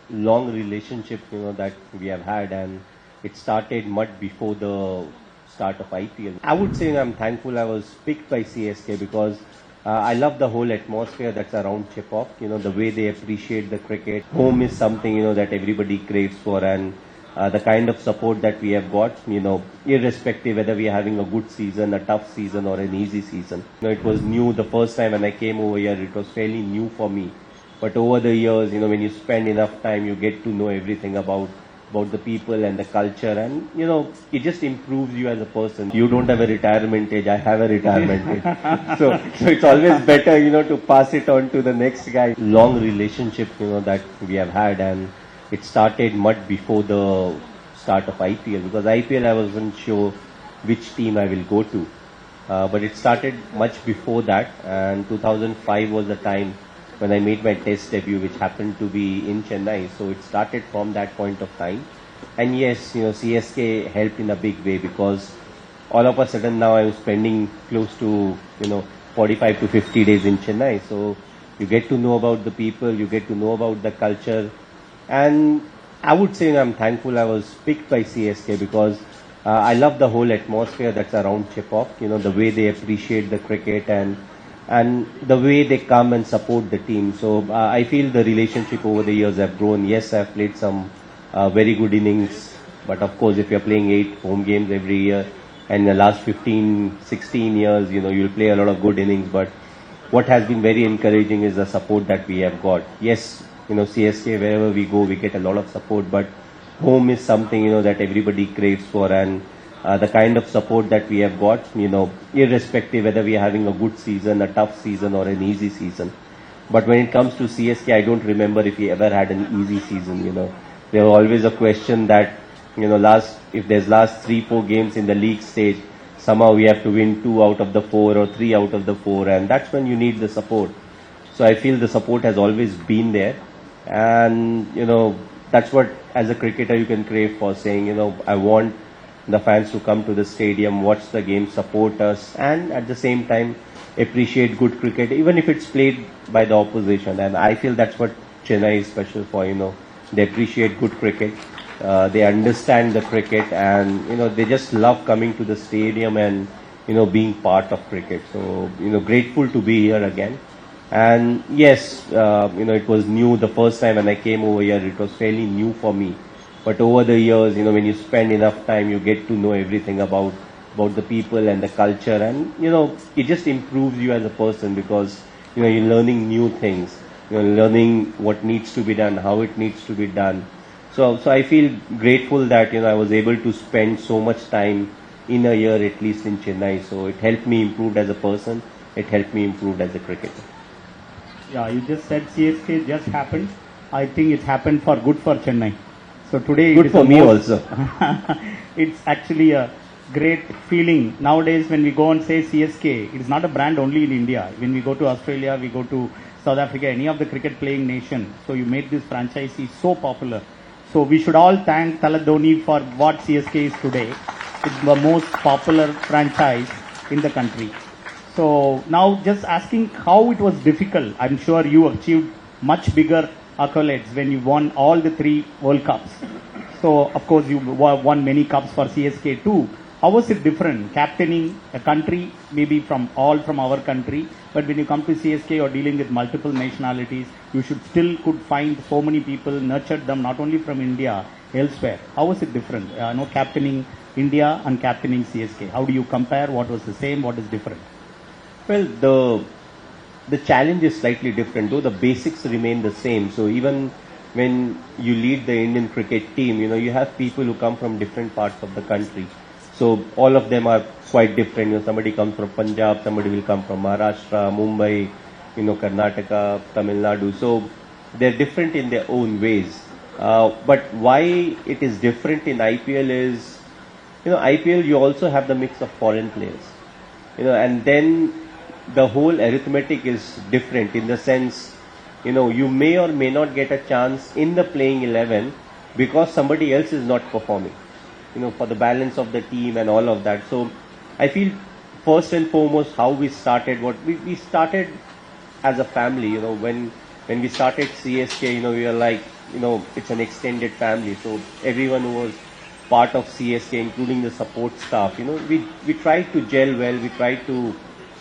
long relationship, that we have had, and it started much before the start of IPL. I would say I'm thankful I was picked by CSK because I love the whole atmosphere that's around Chipok. The way they appreciate the cricket. Home is something, that everybody craves for, and the kind of support that we have got, irrespective whether we are having a good season, a tough season, or an easy season. It was new the first time when I came over here. It was fairly new for me. But over the years, when you spend enough time, you get to know everything about the people and the culture, and it just improves you as a person. You don't have a retirement age, I have a retirement age. So it's always better, to pass it on to the next guy. Long relationship, that we have had, and it started much before the start of IPL, because IPL I wasn't sure which team I will go to. But it started much before that, and 2005 was the time when I made my test debut, which happened to be in Chennai. So it started from that point of time. And yes, CSK helped in a big way, because all of a sudden now I'm spending close to, 45 to 50 days in Chennai. So you get to know about the people, you get to know about the culture. And I would say I'm thankful I was picked by CSK because I love the whole atmosphere that's around Chipok, the way they appreciate the cricket, and the way they come and support the team. So I feel the relationship over the years have grown. Yes, I've played some very good innings, but of course if you're playing 8 home games every year, and in the last 15, 16 years, you'll play a lot of good innings, but what has been very encouraging is the support that we have got. Yes, CSK, wherever we go, we get a lot of support, but home is something, that everybody craves for, and the kind of support that we have got, irrespective whether we are having a good season, a tough season, or an easy season. But when it comes to CSK, I don't remember if we ever had an easy season. There was always a question that, if there's last 3-4 games in the league stage, somehow we have to win 2 out of the 4 or 3 out of the 4, and that's when you need the support. So I feel the support has always been there, and, that's what as a cricketer you can crave for, saying, I want the fans to come to the stadium, watch the game, support us, and at the same time appreciate good cricket, even if it's played by the opposition. And I feel that's what Chennai is special for. They appreciate good cricket, they understand the cricket, and they just love coming to the stadium and being part of cricket. So grateful to be here again. And yes, it was new the first time when I came over here. It was fairly new for me. But over the years, when you spend enough time, you get to know everything about the people and the culture, and it just improves you as a person, because you're learning new things, you're learning what needs to be done, how it needs to be done. So I feel grateful that I was able to spend so much time in a year at least in Chennai. So it helped me improve as a person, it helped me improve as a cricketer. Yeah, you just said CSK just happened. I think it happened for good for Chennai. So today good for me also. It's actually a great feeling. Nowadays when we go and say CSK, it is not a brand only in India. When we go to Australia, we go to South Africa, any of the cricket playing nation. So you made this franchise so popular. So we should all thank Dhoni for what CSK is today. It's the most popular franchise in the country. So now just asking how it was difficult. I'm sure you achieved much bigger accolades when you won all the 3 World Cups. So of course you won many cups for CSK too. How was it different? Captaining a country, maybe from our country, but when you come to CSK, you're dealing with multiple nationalities. You could find so many people, nurtured them not only from India, elsewhere. How was it different? Captaining India and captaining CSK. How do you compare? What was the same? What is different? Well, the challenge is slightly different, though the basics remain the same. So even when you lead the Indian cricket team, you have people who come from different parts of the country. So all of them are quite different. Somebody comes from Punjab, somebody will come from Maharashtra, Mumbai, Karnataka, Tamil Nadu. So they're different in their own ways. But why it is different in IPL is, IPL you also have the mix of foreign players. And then the whole arithmetic is different in the sense, you may or may not get a chance in the playing 11 because somebody else is not performing, for the balance of the team and all of that. So I feel first and foremost how we started, we started as a family, when we started CSK, we were like it's an extended family. So everyone who was part of CSK, including the support staff, we tried to gel well. We tried to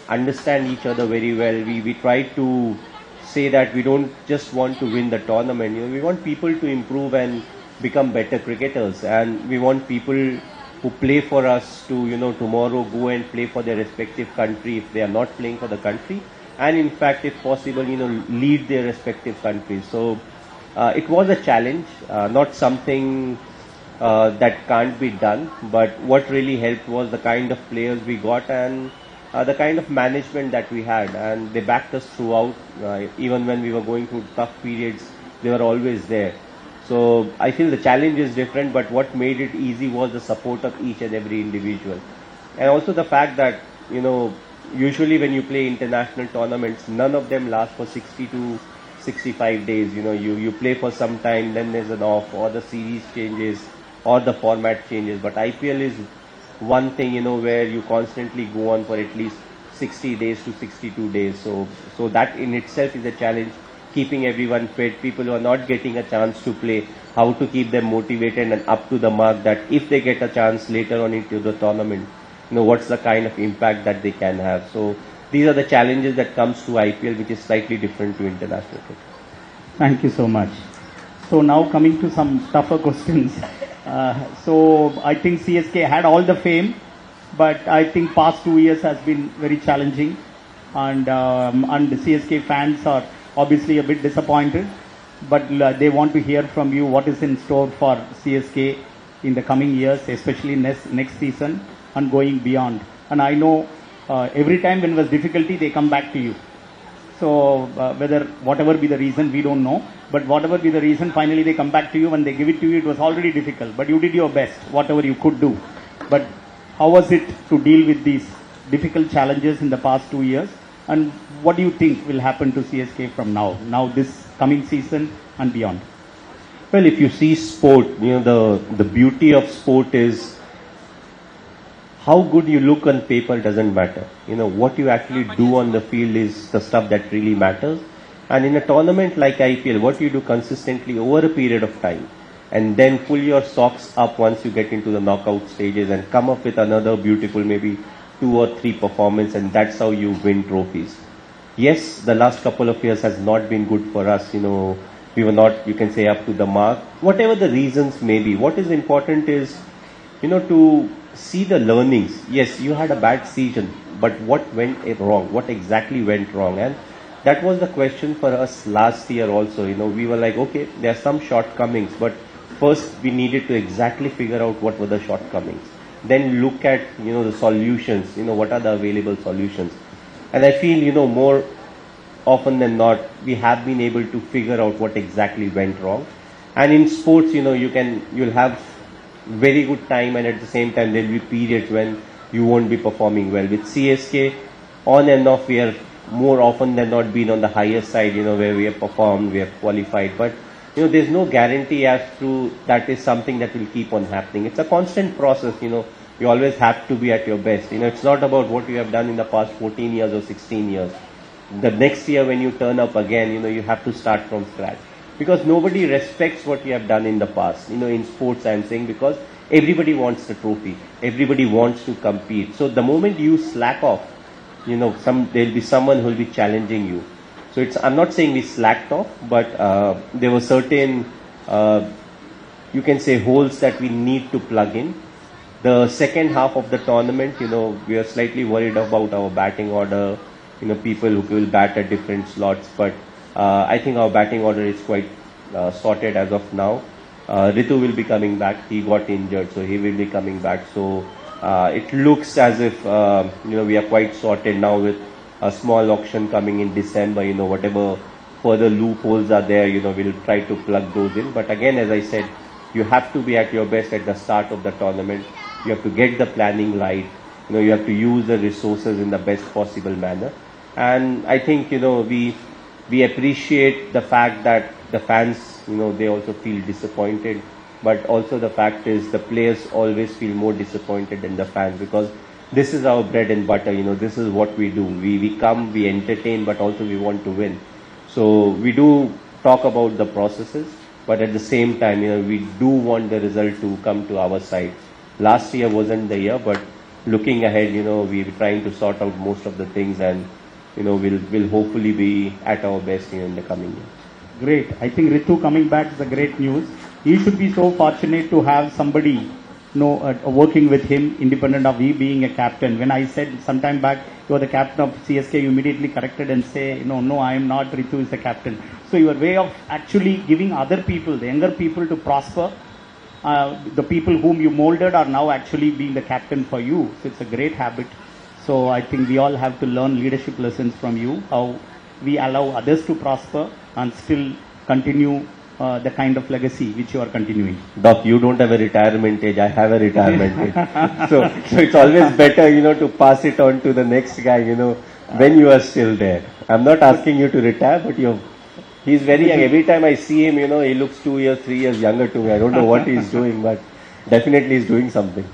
understand each other very well. We tried to say that we don't just want to win the tournament. We want people to improve and become better cricketers, and we want people who play for us to, tomorrow go and play for their respective country if they are not playing for the country, and in fact, if possible, lead their respective countries. So it was a challenge, not something that can't be done, but what really helped was the kind of players we got and the kind of management that we had, and they backed us throughout. Even when we were going through tough periods, they were always there. So I feel the challenge is different, but what made it easy was the support of each and every individual. And also the fact that, usually when you play international tournaments, none of them last for 60 to 65 days. You play for some time, then there's an off, or the series changes, or the format changes. But IPL is one thing, where you constantly go on for at least 60 days to 62 days. So that in itself is a challenge, keeping everyone fit, people who are not getting a chance to play, how to keep them motivated and up to the mark that if they get a chance later on into the tournament, what's the kind of impact that they can have. So these are the challenges that comes to IPL, which is slightly different to international cricket. Thank you so much. So now coming to some tougher questions. So I think CSK had all the fame, but I think past 2 years has been very challenging, and the CSK fans are obviously a bit disappointed, but they want to hear from you what is in store for CSK in the coming years, especially next season and going beyond. And I know every time when there was difficulty, they come back to you. So whatever be the reason, we don't know, but whatever be the reason, finally they come back to you. When they give it to you, it was already difficult, but you did your best, whatever you could do. But how was it to deal with these difficult challenges in the past 2 years? And what do you think will happen to CSK from now this coming season and beyond? Well, if you see sport, the beauty of sport is how good you look on paper doesn't matter. What you actually do on the field is the stuff that really matters. And in a tournament like IPL, what you do consistently over a period of time, and then pull your socks up once you get into the knockout stages and come up with another beautiful, maybe 2 or 3 performance, and that's how you win trophies. Yes, the last couple of years has not been good for us. We were not, you can say, up to the mark. Whatever the reasons may be, what is important is, to see the learnings. Yes, you had a bad season, but what went wrong? What exactly went wrong? And that was the question for us last year also. We were like, okay, there are some shortcomings, but first we needed to exactly figure out what were the shortcomings. Then look at, the solutions, what are the available solutions. And I feel, more often than not, we have been able to figure out what exactly went wrong. And in sports, you'll have very good time, and at the same time, there'll be periods when you won't be performing well. With CSK, on and off, we are more often than not been on the higher side, where we have performed, we have qualified. But, there's no guarantee as to that is something that will keep on happening. It's a constant process, You always have to be at your best. It's not about what you have done in the past 14 years or 16 years. The next year when you turn up again, you have to start from scratch. Because nobody respects what you have done in the past. In sports I'm saying, because everybody wants the trophy. Everybody wants to compete. So the moment you slack off, there'll be someone who'll be challenging you. So I'm not saying we slacked off, but there were certain, you can say, holes that we need to plug in. The second half of the tournament, we are slightly worried about our batting order, people who will bat at different slots, but I think our batting order is quite sorted as of now. Ritu will be coming back. He got injured, so he will be coming back. So it looks as if, we are quite sorted now with a small auction coming in December. Whatever further loopholes are there, we'll try to plug those in. But again, as I said, you have to be at your best at the start of the tournament. You have to get the planning right. You have to use the resources in the best possible manner. And I think, we appreciate the fact that the fans, they also feel disappointed. But also the fact is the players always feel more disappointed than the fans, because this is our bread and butter. This is what we do. We come, we entertain, but also we want to win. So we do talk about the processes. but at the same time, we do want the result to come to our side. Last year wasn't the year, but looking ahead, we're trying to sort out most of the things, and we'll hopefully be at our best in the coming year. Great. I think Ritu coming back is a great news. He should be so fortunate to have somebody working with him independent of he being a captain. When I said sometime back you are the captain of CSK, you immediately corrected and say, no, I am not. Ritu is the captain. So your way of actually giving other people, the younger people, to prosper, the people whom you molded are now actually being the captain for you. So it's a great habit. So I think we all have to learn leadership lessons from you, how we allow others to prosper and still continue the kind of legacy which you are continuing. Doc, you don't have a retirement age. I have a retirement age. So it's always better, to pass it on to the next guy, when you are still there. I'm not asking you to retire, but he's very young. Every time I see him, he looks 2 years, 3 years younger to me. I don't know what he's doing, but definitely he's doing something.